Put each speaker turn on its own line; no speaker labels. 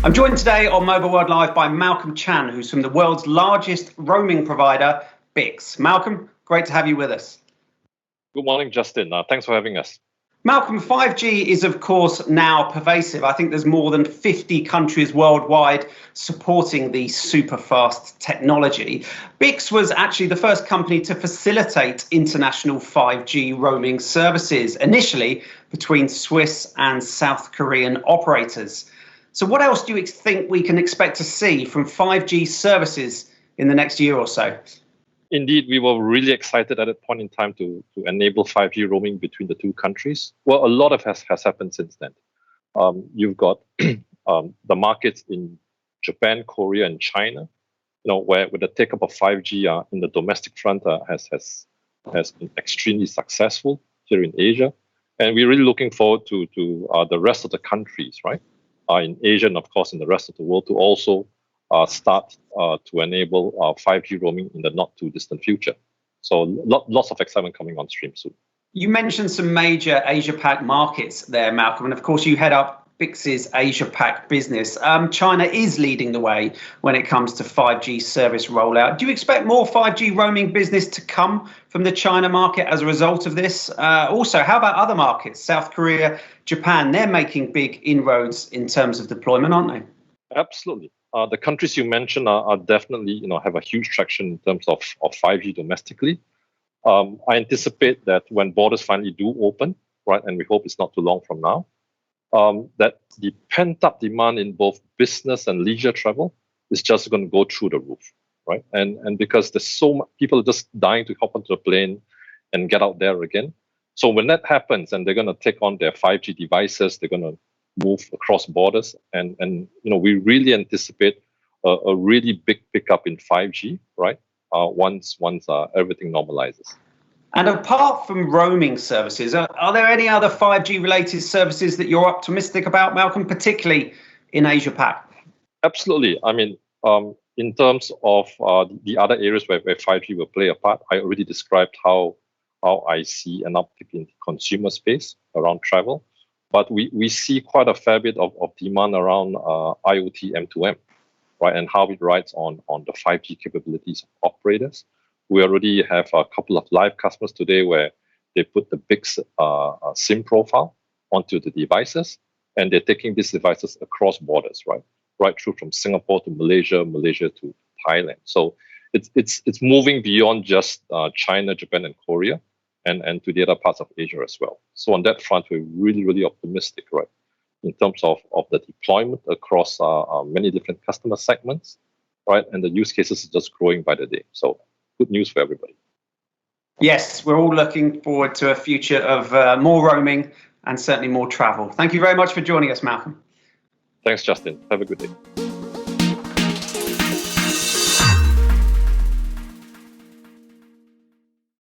I'm joined today on Mobile World Live by Malcolm Chan, who's from the world's largest roaming provider, BICS. Malcolm, great to have you with us.
Good morning, Justin. Thanks for having us.
Malcolm, 5G is, of course, now pervasive. I think there's more than 50 countries worldwide supporting the super fast technology. BICS was actually the first company to facilitate international 5G roaming services, initially between Swiss and South Korean operators. So what else do you think we can expect to see from 5G services in the next year or so?
Indeed, we were really excited at that point in time to enable 5G roaming between the two countries. Well, a lot has happened since then. You've got the markets in Japan, Korea, and China, where the take-up of 5G in the domestic front has been extremely successful here in Asia. And we're really looking forward to the rest of the countries, right? In Asia and, of course, in the rest of the world to also start to enable 5G roaming in the not too distant future. So lots of excitement coming on stream soon.
You mentioned some major Asia-Pac markets there, Malcolm, and of course you head up BICS's Asia-Pac business. China is leading the way when it comes to 5G service rollout. Do you expect more 5G roaming business to come from the China market as a result of this? Also, how about other markets? South Korea, Japan, they're making big inroads in terms of deployment, aren't they?
Absolutely. The countries you mentioned are definitely, have a huge traction in terms of 5G domestically. I anticipate that when borders finally do open, right, and we hope it's not too long from now, that the pent-up demand in both business and leisure travel is just going to go through the roof, right? And because there's so much, people are just dying to hop onto a plane and get out there again. So when that happens, and they're going to take on their 5G devices, they're going to move across borders, and we really anticipate a really big pickup in 5G, right? Once everything normalizes.
And apart from roaming services, are there any other 5G related services that you're optimistic about, Malcolm, particularly in Asia-Pac?
Absolutely. I mean, in terms of the other areas where 5G will play a part, I already described how I see an uptick in the consumer space around travel. But we see quite a fair bit of demand around IoT M2M, right, and how it rides on the 5G capabilities of operators. We already have a couple of live customers today where they put the BICS SIM profile onto the devices, and they're taking these devices across borders, right through from Singapore to Malaysia to Thailand. So it's moving beyond just China, Japan, and Korea, and to the other parts of Asia as well. So on that front, we're really, really optimistic, right, in terms of the deployment across many different customer segments, right, and the use cases are just growing by the day. So good news for everybody.
Yes, we're all looking forward to a future of more roaming and certainly more travel. Thank you very much for joining us, Malcolm.
Thanks, Justin. Have a good day.